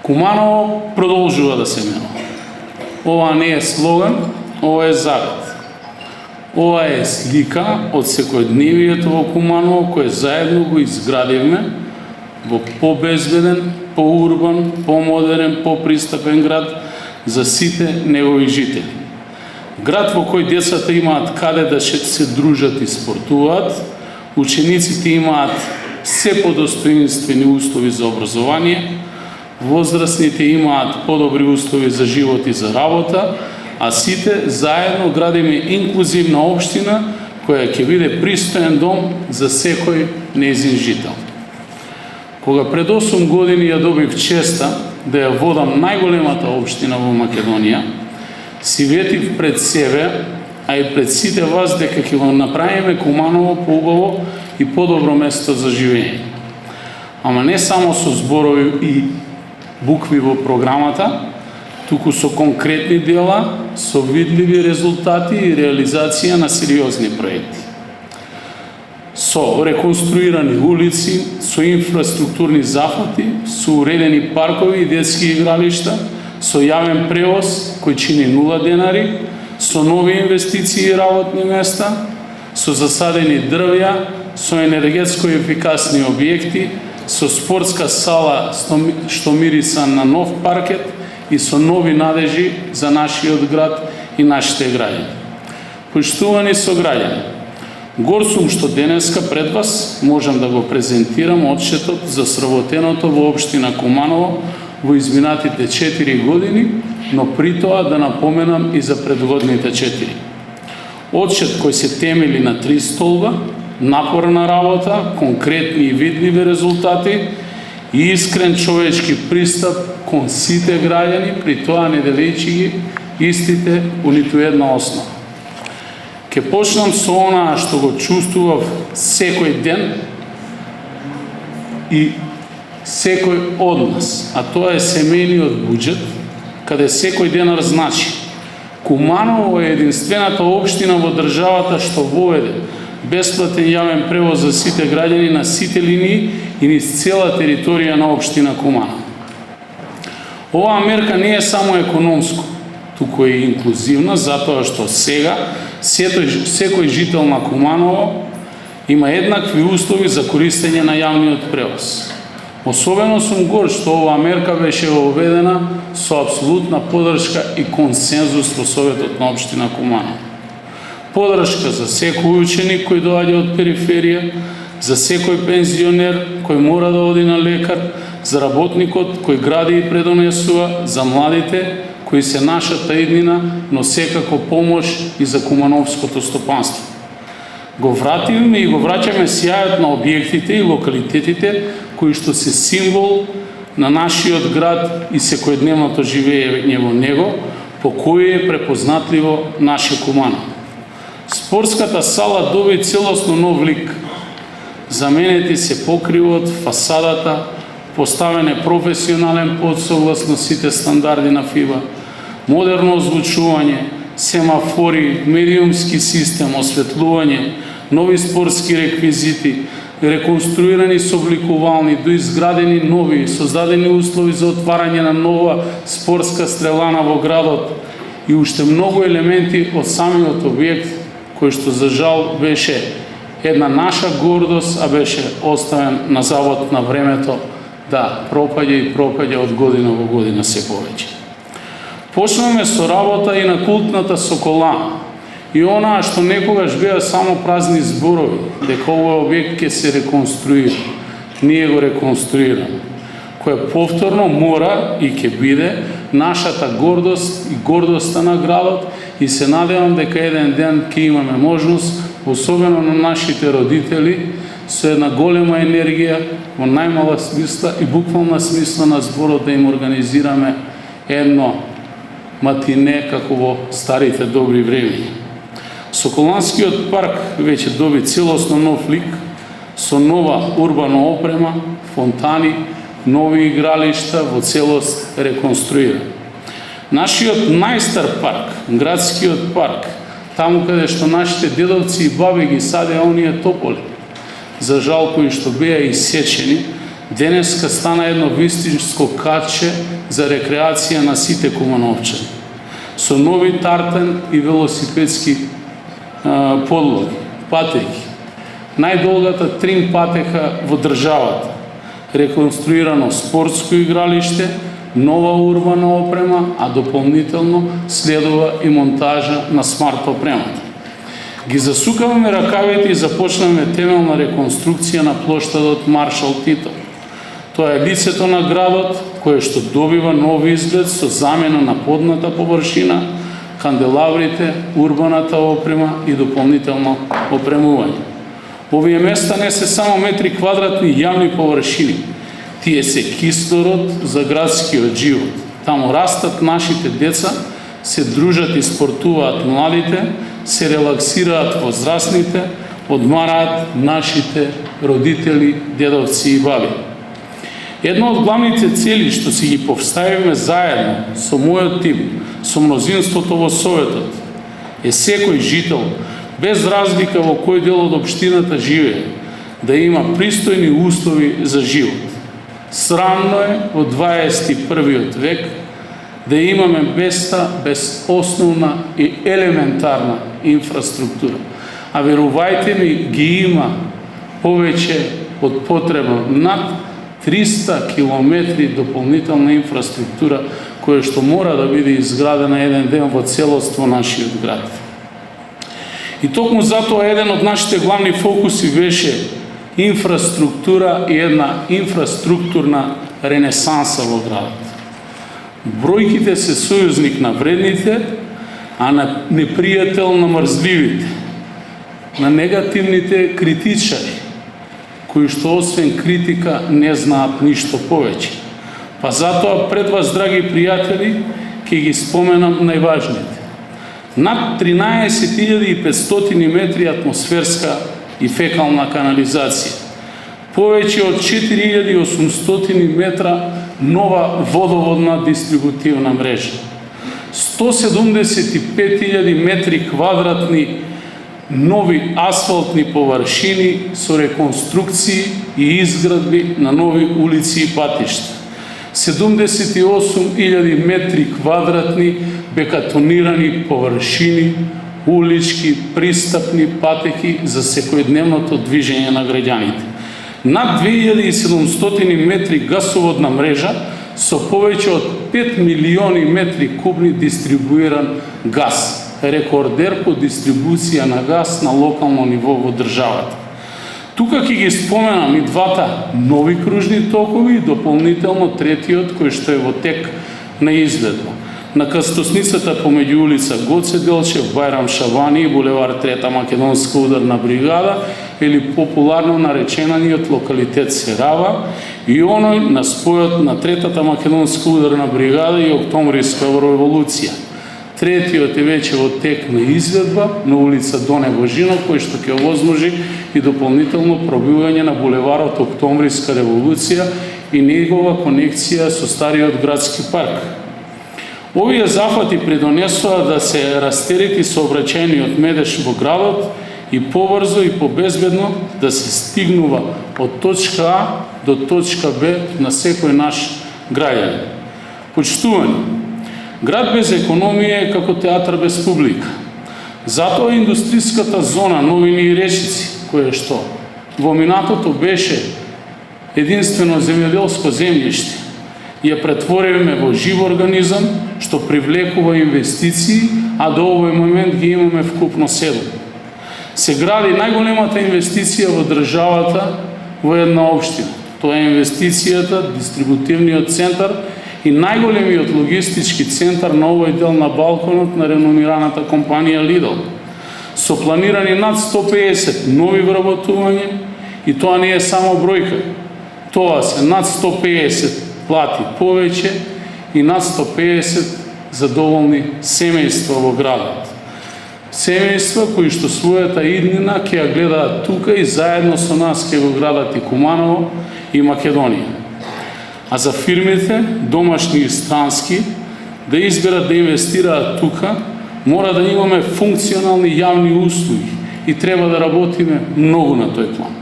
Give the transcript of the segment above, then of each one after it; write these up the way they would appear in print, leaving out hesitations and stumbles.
Куманово продолжува да се менува. Ова не е слоган, ова е завет. Ова е слика од секојдневието во Куманово кое заедно го изградивме во побезбеден, поурбан, помодерен, попристапен град за сите негови жители. Град во кој децата имаат каде да се дружат и спортуваат, учениците имаат се подостоинствени услови за образование, возрастните имаат подобри услови за живот и за работа, а сите заедно градиме инклузивна општина која ќе биде пристоен дом за секој нејзин жител. Кога пред 8 години ја добив честа да ја водам најголемата општина во Македонија, си ветив пред себе, а и пред сите вас дека ќе го направиме Куманово поубаво и подобро место за живење. Ама не само со зборови и букви во програмата, туку со конкретни дела, со видливи резултати и реализација на сериозни проекти. Со реконструирани улици, со инфраструктурни зафати, со уредени паркови и детски игралишта, со јавен превоз кој чини 0 денари, со нови инвестиции и работни места, со засадени дрвја, со енергетско ефикасни објекти, со спортска сала што мириса на нов паркет и со нови надежи за нашиот град и нашите граѓани. Поштувани сограѓани, гор сум што денеска пред вас можам да го презентирам отчетот за сработеното во општина Куманово во изминатите 4 години, но при тоа да напоменам и за предходните 4. Отчет кој се темели на 3 столба: напорна работа, конкретни и видливи резултати и искрен човечки пристап кон сите граѓани, при тоа не делејќи ги истите у ниту една основа. Ке почнам со она што го чувствував секој ден и секој од нас, а тоа е семејниот буџет, каде секој денар значи. Куманово е единствената општина во државата што воведе бесплатен јавен превоз за сите граѓани на сите линии и низ цела територија на општина Куманово. Оваа мерка не е само економско, туку е инклузивна, затоа што сега секој жител на Куманово има еднакви услови за користење на јавниот превоз. Особено сум горд што оваа мерка беше воведена со апсолутна подршка и консензус во Советот на општина Куманово. Подршка за секој ученик кој доаѓа од периферија, за секој пензионер кој мора да оди на лекар, за работникот кој гради и предонесува, за младите кои се нашата иднина, но секако помош и за кумановското стопанство. Го вративме и го враќаме сјајот на објектите и локалитетите кои што се символ на нашиот град и секојдневното живење во него, по кој е препознатливо наше Куманово. Спортската сала доби целосно нов лик. Заменети се покривот, фасадата, поставен е професионален под согласно сите стандарди на ФИБА, модерно озвучување, семафори, медиумски систем, осветлување, нови спортски реквизити, реконструирани собликувални, доизградени нови, создадени услови за отварање на нова спортска стрелана во градот и уште многу елементи од самиот објект, кој што за жал беше една наша гордост, а беше оставен на завод на времето да пропаѓа и пропаѓа од година во година се повеќе. Почнуваме со работа и на култната Соколана. И онаа што некогаш беа само празни зборови, дека овој објект ќе се реконструира. Ние го реконструираме. Кој повторно мора и ќе биде нашата гордост и гордоста на градот и се надевам дека еден ден ќе имаме можност, особено на нашите родители, со една голема енергија, во најмала смисла и буквална смисла на зборот да им организираме едно матине како во старите добри времења. Соколанскиот парк веќе доби целосно нов лик, со нова урбана опрема, фонтани, нови игралишта, во целост реконструиран. Нашиот најстар парк, градскиот парк, таму каде што нашите дедовци и баби ги садеа оние тополи, за жал кои што беа исечени, денеска стана едно вистинско катче за рекреација на сите кумановчани, со нови тартен и велосипедски подлоги, патеки. Најдолгата трим патека во државата, реконструирано спортско игралиште, нова урбана опрема, а дополнително следува и монтажа на смарт опремата. Ги засукаваме ракавите и започнаме темелна реконструкција на плоштадот Маршал Тито. Тоа е лицето на градот, кое што добива нов изглед со замена на подната површина, канделаврите, урбаната опрема и дополнително опремување. Овие места не се само метри квадратни јавни површини, тие се кислород за градскиот живот. Таму растат нашите деца, се дружат и спортуваат младите, се релаксираат возрастните, одмараат нашите родители, дедовци и баби. Една од главните цели што си ги поставиме заедно со мојот тим, со мнозинството во Советот, е секој жител, без разлика во кој дел од општината живее, да има пристојни услови за живот. Срамно е во 21. век да имаме места без основна и елементарна инфраструктура. А верувајте ми, ги има повеќе од потреба, над 300 километри дополнителна инфраструктура која што мора да биде изградена еден ден во целост во нашиот град. И токму затоа еден од нашите главни фокуси беше инфраструктура и една инфраструктурна ренесанса во градот. Бројките се сојузник на вредните, а на непријател на мрзливите, на негативните критичари, кои што освен критика не знаат ништо повеќе. Па затоа пред вас, драги пријатели, ќе ги споменам најважните. Над 13.500 метри атмосферска и фекална канализација, повеќе од 4.800 метра нова водоводна дистрибутивна мрежа, 175.000 метри квадратни нови асфалтни површини со реконструкции и изградби на нови улици и патишта, 78.000 метри квадратни бекатонирани површини, улички, пристапни патеки за секојдневното движење на граѓаните. Над 2700 метри гасоводна мрежа со повеќе од 5 милиони метри кубни дистрибуиран газ, рекордер по дистрибуција на газ на локално ниво во државата. Тука ќе ги споменам и двата нови кружни токови и дополнително третиот кој што е во тек на изvedба. На крстосницата помеѓу улица Гоце Делчев, Бајрам Шабани и булевар Трета македонска ударна бригада, или популарно нареченаниот локалитет Серава, и оној на спојот на Третата македонска ударна бригада и Октомвриска револуција. Третиот е веќе во тек на изведба на улица Доне Божинов, кој што ќе овозможи и дополнително пробивање на булеварот Октомвриска револуција и негова конекција со стариот градски парк. Овие зафати придонесоа да се растерети сообраќајниот медеж во градот и побрзо и побезбедно да се стигнува од точка А до точка Б на секој наш граѓанин. Почитувани, град без економија е како театар без публика. Затоа индустриската зона Новини и Речици, кое што во минатото беше единствено земјоделско земјиште, ја претвориме во жив организам што привлекува инвестиции, а до овој момент ги имаме вкупно 7. Се гради најголемата инвестиција во државата во една општина. Тоа е инвестицијата, дистрибутивниот центар и најголемиот логистички центар на овој дел на Балканот на реномираната компанија Lidl. Со планирани над 150 нови вработувања, и тоа не е само бројка. Тоа се над 150 плати повеќе и над 150 задоволни семејства во градот. Семејства кои што својата иднина ќе ја гледаат тука и заедно со нас ќе го градат и Куманово и Македонија. А за фирмите, домашни и странски, да изберат да инвестираат тука, мора да имаме функционални јавни услуги и треба да работиме многу на тој план.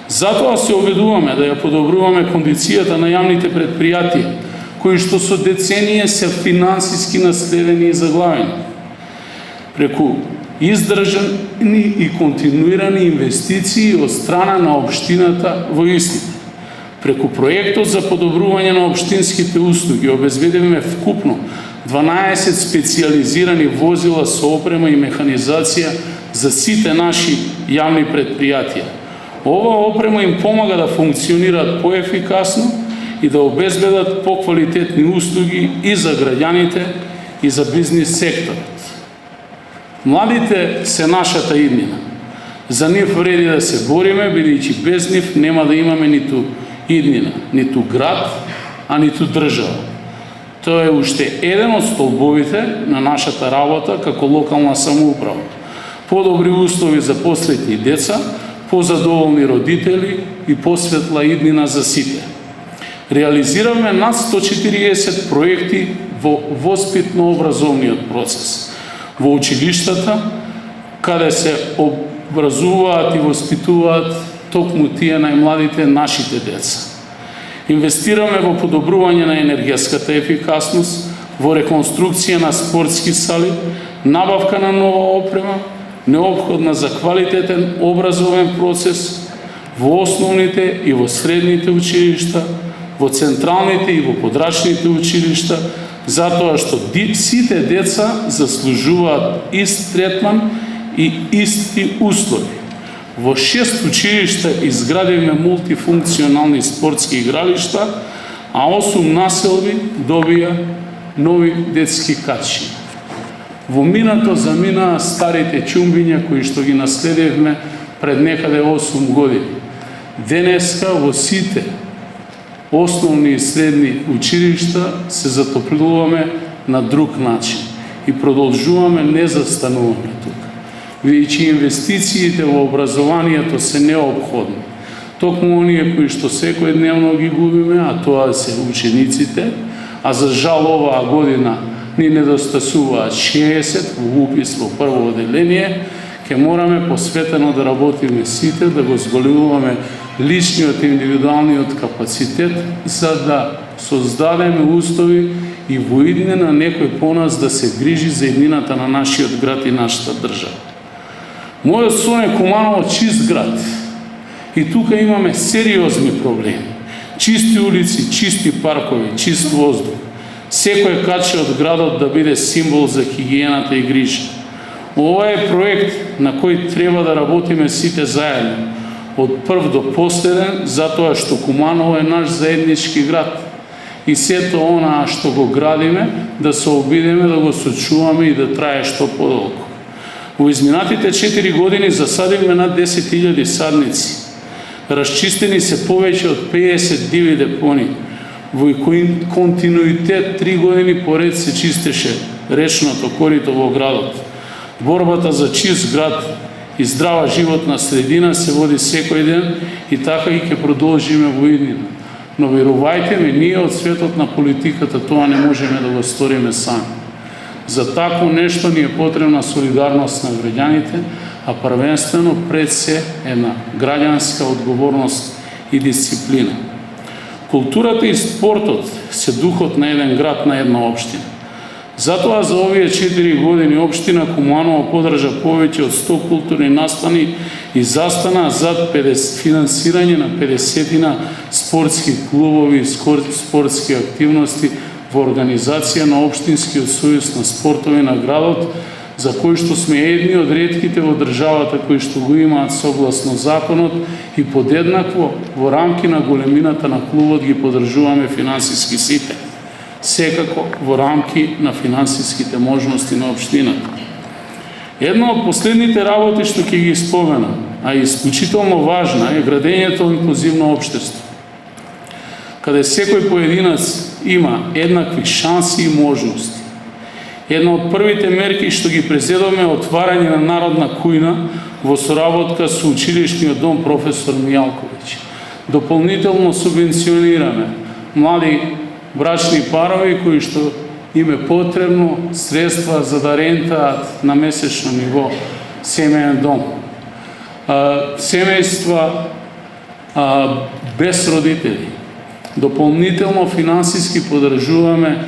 Затоа се обидуваме да ја подобруваме кондицијата на јавните предпријатија, кои што со деценија се финансиски наследени и заглавени. Преку издржани и континуирани инвестиции од страна на општината во истите. Преку проектот за подобрување на општинските услуги обезбедивме вкупно 12 специјализирани возила со опрема и механизација за сите наши јавни предпријатија. Ова опрема им помага да функционираат поефикасно и да обезбедат поквалитетни услуги и за граѓаните и за бизнис секторот. Младите се нашата иднина. За нив вреди да се бориме, бидејќи без нив нема да имаме ниту иднина, ниту град, а ниту држава. Тоа е уште еден од столбовите на нашата работа како локална самоуправа. Подобри услови за посретни деца, позадоволни родители и посветла иднина за сите. Реализираме над 140 проекти во воспитно-образовниот процес. Во училиштата, каде се образуваат и воспитуваат токму тие најмладите нашите деца. Инвестираме во подобрување на енергетската ефикасност, во реконструкција на спортски сали, набавка на нова опрема, неопходна за квалитетен образовен процес во основните и во средните училишта, во централните и во подрачните училишта, затоа што сите деца заслужуваат ист третман и исти услови. Во 6 училишта изградивме мултифункционални спортски игралишта, а 8 населби добија нови детски качи. Во минато заминаа старите чумбиња кои што ги наследивме пред некаде 8 години. Денеска во сите основни и средни училишта се затоплуваме на друг начин и продолжуваме, не застануваме тука. Бидејќи инвестициите во образованието се неопходни. Токму оние кои што секојдневно ги губиме, а тоа се учениците, а за жал оваа година ни недостасуваат 60 во упис во прво оделение, ќе мораме посветено да работиме сите, да го зголемуваме личниот и индивидуалниот капацитет, за да создадеме услови и во иднина некој по нас да се грижи за иднината на нашиот град и нашата држава. Мојот сон е Куманово чист град. И тука имаме сериозни проблеми. Чисти улици, чисти паркови, чист воздух. Секој каче од градот да биде символ за хигиената и грижа. Ова е проект на кој треба да работиме сите заедно, од прв до последен, затоа што Куманово е наш заеднички град. И сето онаа што го градиме, да се обидеме да го сочуваме и да трае што подолго. Во изминатите 4 години засадивме над 10.000 садници. Расчистени се повеќе од 50 диви депони. Во континуитет 3 години поред се чистеше речното корито во градот. Борбата за чист град и здрава животна средина се води секој ден и така и ќе продолжиме во иднина. Но верувајте ми, ние од светот на политиката тоа не можеме да го сториме сами. За такво нешто ни е потребна солидарност на граѓаните, а првенствено пред се една граѓанска одговорност и дисциплина. Културата и спортот се духот на еден град, на една општина. Затоа за овие 4 години општина Куманово подржа повеќе од 100 културни настани и застана зад финансирање на 50 спортски клубови и спортски активности во организација на Општинскиот сојуз на спортови на градот, за кој што сме едни од ретките во државата кои што го имаат согласно законот и подеднакво во рамки на големината на клубот ги подржуваме финансиски сите. Секако во рамки на финансиските можности на општината. Една од последните работи што ќе ги споменам, а исклучително важна, е градењето инклузивно општество, каде секој поединец има еднакви шанси и можности. Една од првите мерки што ги презедовме е отварање на народна кујна во соработка со училишниот дом професор Мијалковиќ. Дополнително субвенционираме млади брачни парови кои што им е потребно средства за да рентаат на месечно ниво семеен дом. Семејства без родители. Дополнително финансиски подржуваме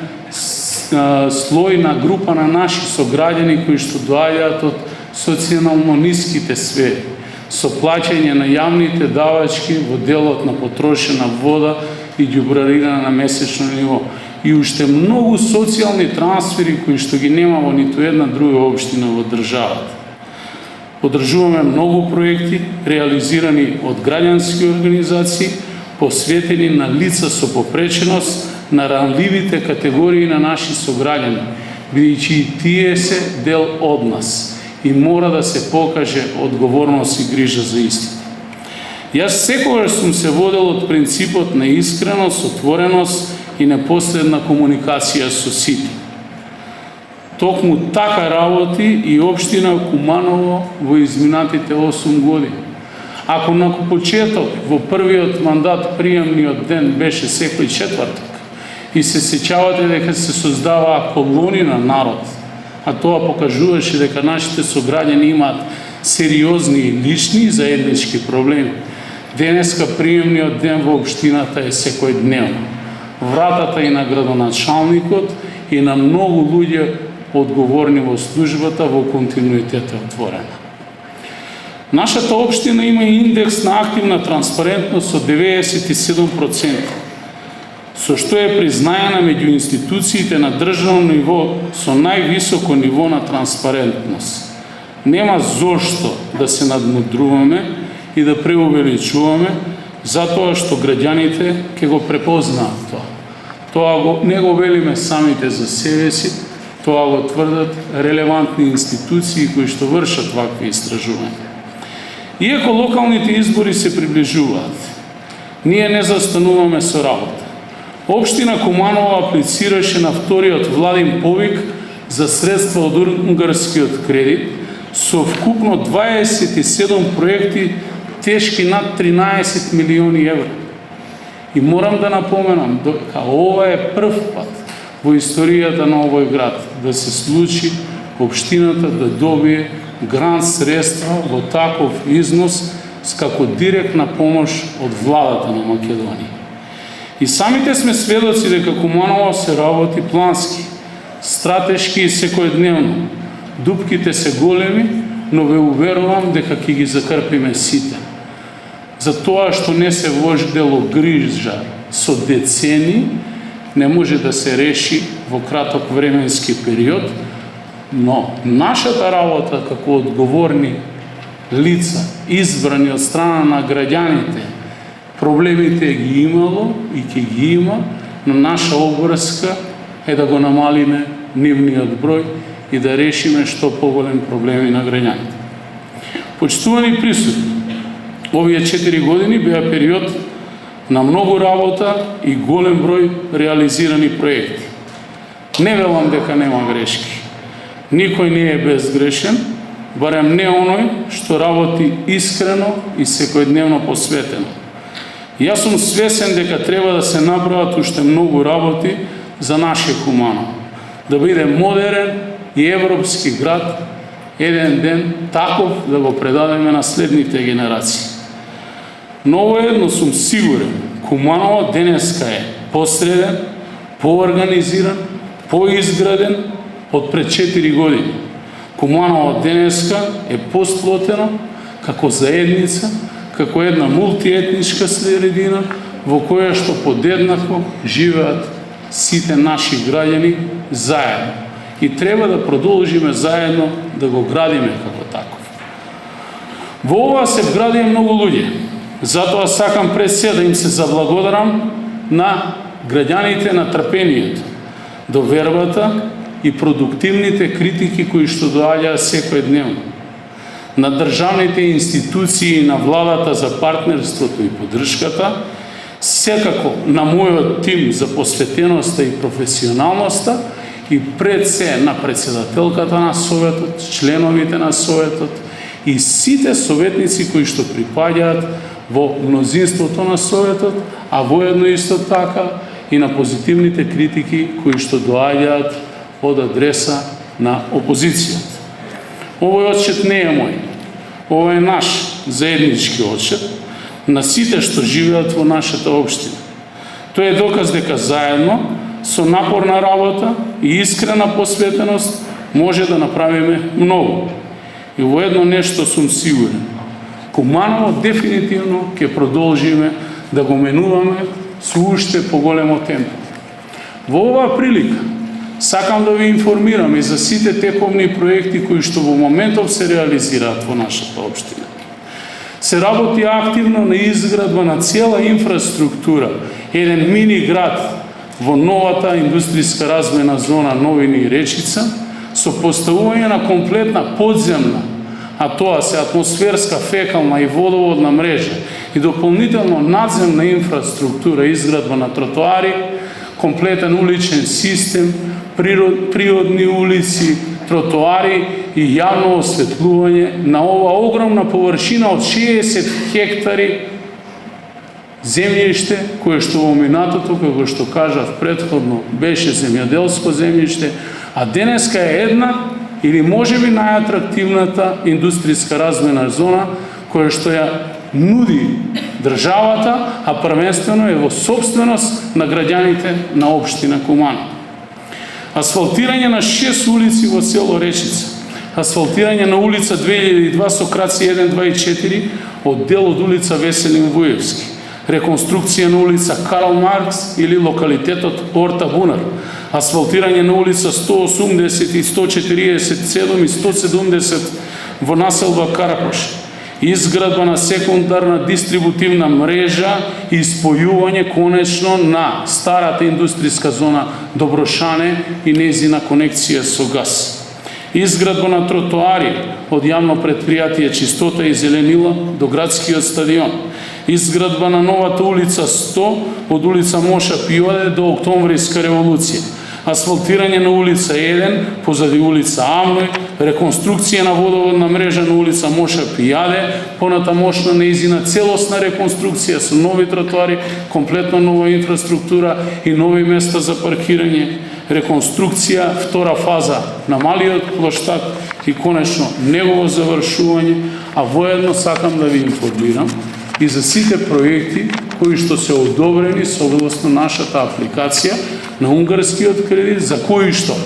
слојна група на наши сограѓани кои што доаѓаат од социјално ниските сфери, со плаќање на јавните давачки во делот на потрошена вода и ѓубрарина на месечно ниво. И уште многу социјални трансфери кои што ги нема во ниту една друга општина во државата. Подржуваме многу проекти реализирани од граѓански организации, посветени на лица со попреченост, на ранливите категории на наши сограѓани, бидејќи и тие се дел од нас и мора да се покаже одговорност и грижа за истите. Јас секогаш сум се водел од принципот на искреност, отвореност и непосредна комуникација со сите. Токму така работи и општина Куманово во изминатите 8 години. Ако на почеток во првиот мандат приемниот ден беше секој четвртак и се сеќавате дека се создаваа колони на народ, а тоа покажуваше дека нашите сограѓани имаат сериозни и лични и заеднички проблеми. Денеска приемниот ден во општината е секојдневно. Вратата и на градоначалникот и на многу луѓе одговорни во службата во континуитет е отворена. Нашата општина има индекс на активна транспарентност од 97%, со што е признаена меѓу институциите на државно ниво со највисоко ниво на транспарентност. Нема зошто да се надмудруваме и да преувеличуваме, затоа што граѓаните ќе го препознаат тоа. Не го велиме самите за себе си, тоа го тврдат релевантни институции кои што вршат вакви истражувања. Иако локалните избори се приближуваат, ние не застануваме со работа. Општина Куманово аплицираше на вториот владин повик за средства од унгарскиот кредит со вкупно 27 проекти тешки над 13 милиони евра. И морам да напоменам дека ова е прв пат во историјата на овој град да се случи општината да добие грант средства во таков износ како директна помош од владата на Македонија. И самите сме сведоци дека Куманово се работи плански, стратешки и секојдневно. Дупките се големи, но ве уверувам дека ќе ги закрпиме сите. За тоа што не се вождело грижа со децени, не може да се реши во краток временски период, но нашата работа како одговорни лица, избрани од страна на граѓаните, проблемите ги имало и ќе ги има, но наша обврска е да го намалиме нивниот број и да решиме што поголем проблеми на граѓаните. Почитувани присутни, овие 4 години беа период на многу работа и голем број реализирани проекти. Не велам дека нема грешки. Никој не е безгрешен, барем не оној што работи искрено и секојдневно посветено. Јас сум свесен дека треба да се направат уште многу работи за наше Куманово, да биде модерен и европски град, еден ден таков да го предадеме на следните генерации. Но воедно сум сигурен, Куманово денеска е посреден, поорганизиран, поизграден од пред 4 години. Куманово денеска е посплотено како заедница, како една мултиетничка средина во која што подеднакво живеат сите наши граѓани заедно. И треба да продолжиме заедно да го градиме како таков. Во ова се вградија многу луѓе. Затоа сакам пред се да им се заблагодарам на граѓаните на трпението, довербата и продуктивните критики кои што доаѓаат секојдневно, на државните институции и на владата за партнерството и поддршката, секако на мојот тим за посветеноста и професионалноста и пред се на председателката на Советот, членовите на Советот и сите советници кои што припаѓаат во мнозинството на Советот, а воедно исто така и на позитивните критики кои што доаѓаат од адреса на опозицијата. Овој отчет не е мој, ова е наш заеднички отчет на сите што живеат во нашата општина. Тоа е доказ дека заедно, со напорна работа и искрена посветеност, може да направиме многу. И во едно нешто сум сигурен. Куманово дефинитивно ќе продолжиме да го менуваме со уште поголемо темпо. Во оваа прилика сакам да ви информирам и за сите тековни проекти кои што во моментов се реализираат во нашата општина. Се работи активно на изградба на цела инфраструктура, еден мини град во новата индустријска размена зона Новини и Речица, со поставување на комплетна подземна, а тоа се атмосферска, фекална и водоводна мрежа и дополнително надземна инфраструктура, изградба на тротоари, комплетен уличен систем, природни улици, тротоари и јавно осветлување на ова огромна површина од 60 хектари земјиште, кое што во минатото, како што кажав претходно, беше земјоделско земјиште, а денеска е една или можеби најатрактивната индустријска размена зона, која што ја нуди државата, а првенствено е во собственост на граѓаните на општина Куманово. Асфалтирање на 6 улици во село Речица, асфалтирање на улица 2002 со краци 1, 2 и 4 од дел од улица Веселин Вуевски, реконструкција на улица Карл Маркс или локалитетот Орта Бунар, асфалтирање на улица 180 и 147 и 170 во населба Карапош, изградба на секундарна дистрибутивна мрежа и спојување конечно на старата индустријска зона Доброшане и нејзина конекција со газ. Изградба на тротоари од јавно предпријатие Чистота и зеленила до градскиот стадион. Изградба на новата улица 100 од улица Моша Пиоде до Октомвријска револуција. Асфалтирање на улица 1 позади улица Амној, реконструкција на водоводна мрежа на улица Моша Пијаде, поната мощна нејзина целосна реконструкција со нови тротоари, комплетно нова инфраструктура и нови места за паркирање, реконструкција, втора фаза на малиот плоштад и конечно негово завршување, а воедно сакам да ви информирам и за сите проекти кои што се одобрени согласно нашата апликација на унгарскиот кредит, за кои што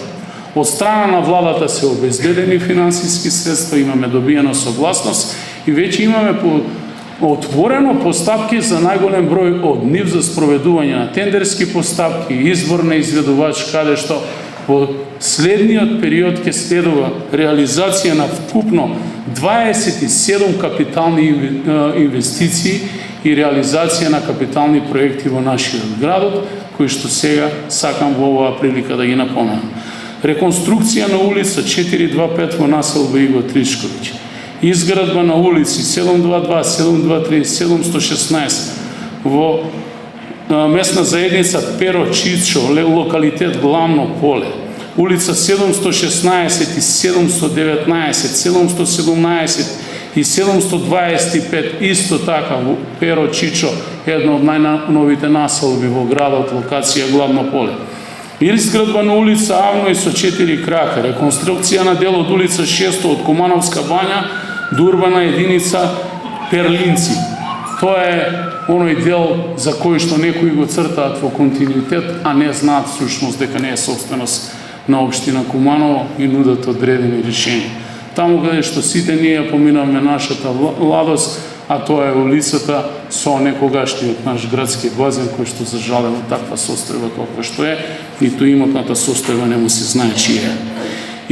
од страна на владата се обезбедени финансиски средства, имаме добиена согласност и веќе имаме отворено постапки за најголем број од нив за спроведување на тендерски постапки и избор на изведувач, каде што во следниот период ќе следува реализација на вкупно 27 капитални инвестиции и реализација на капитални проекти во нашиот градот, кои што сега сакам во оваа прилика да ги напоменам. Реконструкција на улица 425 во населба Иго Тричковиќ, изградба на улици 722, 723, 716 во местна заедница Перо Чичо, локалитет Главно поле, улица 716 и 719, 717 и 725, исто така во Перо Чичо, едно од најновите населби во градот, локација Главно поле. Изградба на улица Авној со 4 крака, реконструкција на дел од улица 600 од Кумановска бања до урбана единица Перлинци. Тоа е оној дел за кој што некои го цртаат во континуитет, а не знаат сушност дека не е собственост на општина Куманово и нудат одредени решенија. Таму каде што сите ние поминавме нашата младост, а тоа е улицата со некогашниот наш градски базен, кој што за жалено таква состојба каква што е, ниту имотната состојба не му се знае чија е.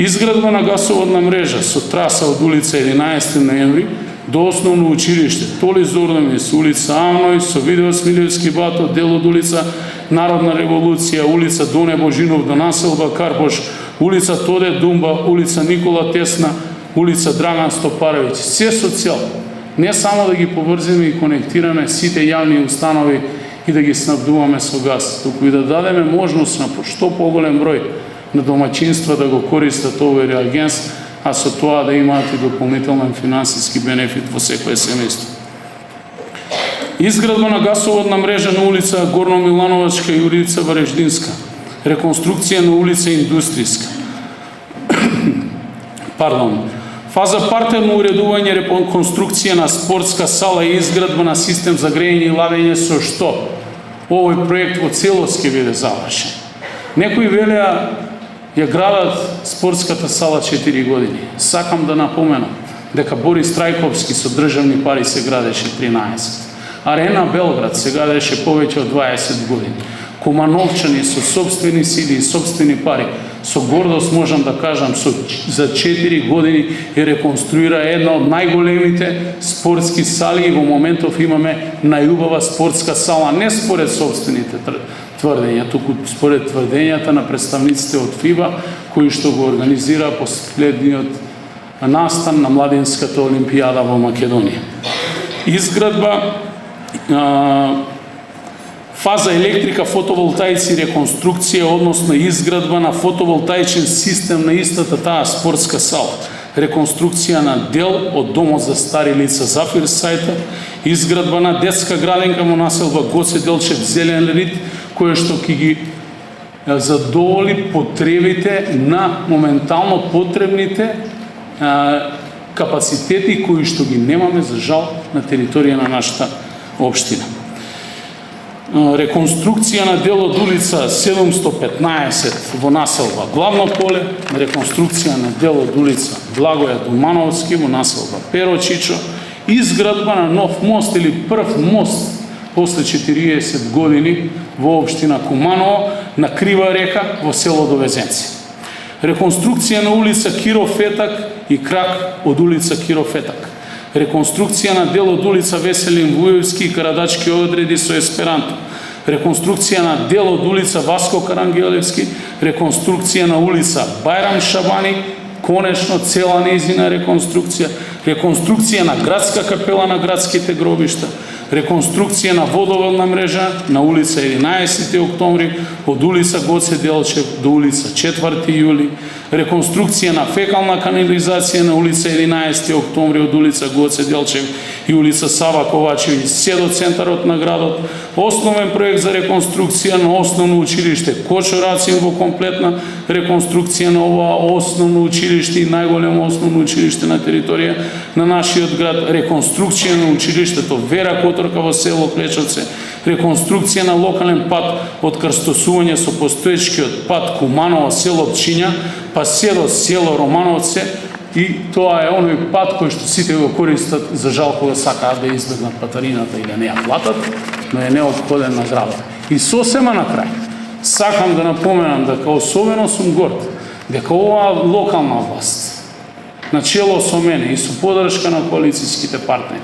Изградба на гасоводна мрежа со траса од улица 11 ноември до основно училиште Толи Зордоми со улица Амној, со Видео Смилевски бато, дел од улица Народна револуција, улица Доне Божинов до населба Карпош, улица Тоде Думба, улица Никола Тесна, улица Драган Стопаровиќ. Се со цел не само да ги поврзиме и конектираме сите јавни установи и да ги снабдуваме со газ, туку и да дадеме можност на што поголем број на домаќинства да го користат овој реагенс, а со тоа да имаат и дополнителен финансиски бенефит во секое семејство. Изградба на гасоводна мрежа на улица Горно Милановачка и улица Вареждинска, реконструкција на улица Индустријска. Фаза партерно уредување, реконструкција на спортска сала и изградба на систем за грејење и ладење, со што овој проект во целост ќе биде завршен. Некои велеа ја градат спортската сала 4 години. Сакам да напоменам дека Борис Трајковски со државни пари се градеше 13. Арена Белград се градеше повеќе од 20 години. Кумановчани со собствени сили и собствени пари, со гордост можам да кажам, за 4 години ја реконструира една од најголемите спортски сали и во моментов имаме најубава спортска сала, не според собствените тврдења, туку според тврдењата на представниците од ФИБА, кои што го организира последниот настан на Младинската олимпијада во Македонија. Изградба фаза електрика, фотоволтаици, реконструкција, односно изградба на фотоволтаичен систем на истата таа спортска сала. Реконструкција на дел од домот за стари лица Зафир сајта, изградба на детска градинка во населба Гоце Делчев Зелен Рид, која што ќе ги задоволи потребите на моментално потребните капацитети кои што ги немаме за жал на територија на нашата општина. Реконструкција на дел од улица 715 во населба Главно поле, реконструкција на дел од улица Благоја Домановски во населба Перочичо, изградба на нов мост или прв мост после 40 години во општина Куманово на Крива река во село Довезенци. Реконструкција на улица Киро Фетак и крак од улица Киро Фетак. Реконструкција на дел од улица Веселин Вујовски и Карадачки одреди со есперанто. Реконструкција на дел од улица Васко Карангелевски, реконструкција на улица Бајрам Шабани, конечно цела нејзина реконструкција, реконструкција на градска капела на градските гробишта, реконструкција на водоводна мрежа на улица 11 октомври од улица Гоце Делчев до улица 4 јули, реконструкција на фекална канализација на улица 11 октомври од улица Гоце Делчев и улица Сава Ковачевиќ се до центарот на градот, основен проект за реконструкција на основно училиште Кочо Рацин во комплетна реконструкција на ова основно училиште и најголемо основно училиште на територија на нашиот град, реконструкција на училиштето Вера Которка во село Клечовце, реконструкција на локален пат од крстосување со постоечкиот пат Куманово село Пчиња, па се до село Романовце, и тоа е оној пат кој што сите го користат, за жал кога сакаат да избегнат патарината и да не ја платат, но е неопходен на градот. И сосема на крај, сакам да напоменам дека особено сум горд дека оваа локална власт, начело со мене и со поддршка на коалицијските партнери,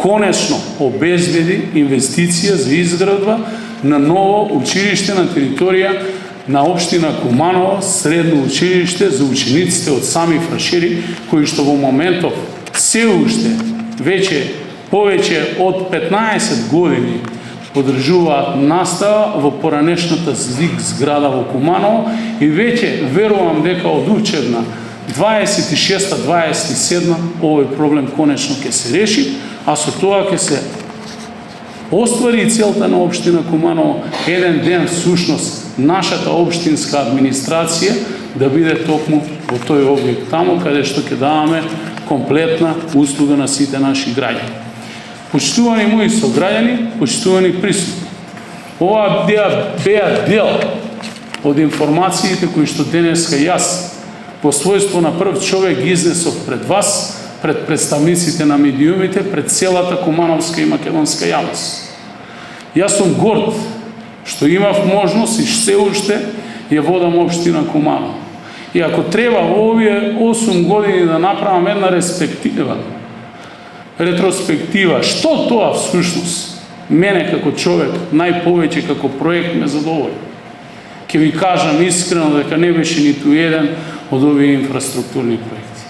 конечно обезбеди инвестиција за изградба на ново училиште на територија на општина Куманово, средно училиште за учениците од сами фрашери, кои што во моментов се уште веќе повеќе од 15 години подржуваат настава во поранешната ЗИК зграда во Куманово и веќе верувам дека од учебна 26-27 овој проблем конечно ќе се реши, а со тоа ќе се оствари и целта на општина Куманово еден ден всушност нашата општинска администрација да биде токму во тој објект таму каде што ќе даваме комплетна услуга на сите наши граѓани. Почитувани мои сограѓани, почитувани присутни, ова беа дел од информациите кои што денеска јас во својство на прв човек ги изнесов пред вас, пред представниците на медиумите, пред целата кумановска и македонска јавност. Јас сум горд што имав можност и се уште ја водам општина Куманово. И ако треба во овие 8 години да направам една ретроспектива, што тоа всушност мене како човек најповеќе како проект ме задоволи. Ќе ви кажам искрено дека не беше ниту еден од овие инфраструктурни проекти.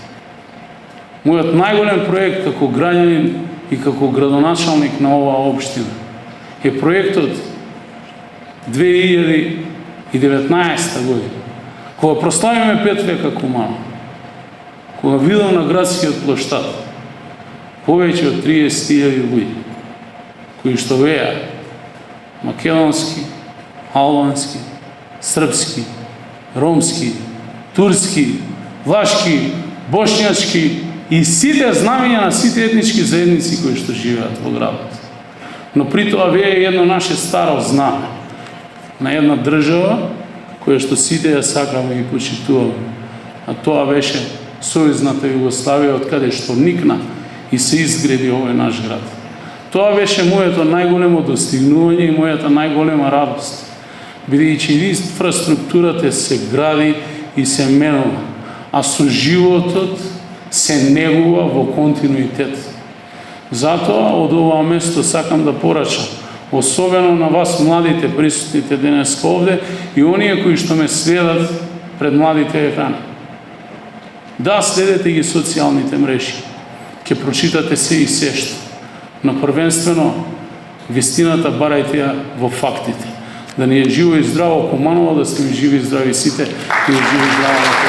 Мојот најголем проект како граѓанин и како градоначалник на оваа општина е проектот 2019 година, кога прославиме 5 века Куманово, кога видам на градскиот плоштад повеќе од 30.000 луѓе, кои што веа македонски, албански, српски, ромски, турски, влашки, бошњачки и сите знамења на сите етнички заедници кои што живеат во градот. Но при тоа вее едно наше старо знаме на една држава која што сите ја сакаме и почитуваме. А тоа беше Сојузната Југославија, од каде што никна и се изгради овој наш град. Тоа беше моето најголемо достигнување и мојата најголема радост, бидејќи инфраструктурата се гради и се менува, а со животот се негува во континуитет. Затоа од ова место сакам да порачам, особено на вас младите присутните денес овде и оние кои што ме следат пред младите екрани. Да, следете ги социјалните мрежи, ќе прочитате се и сешто, но првенствено вистината барајте ја во фактите. Да ни е живо и здраво Куманово, да сте живи и здрави сите, и живи и здраво.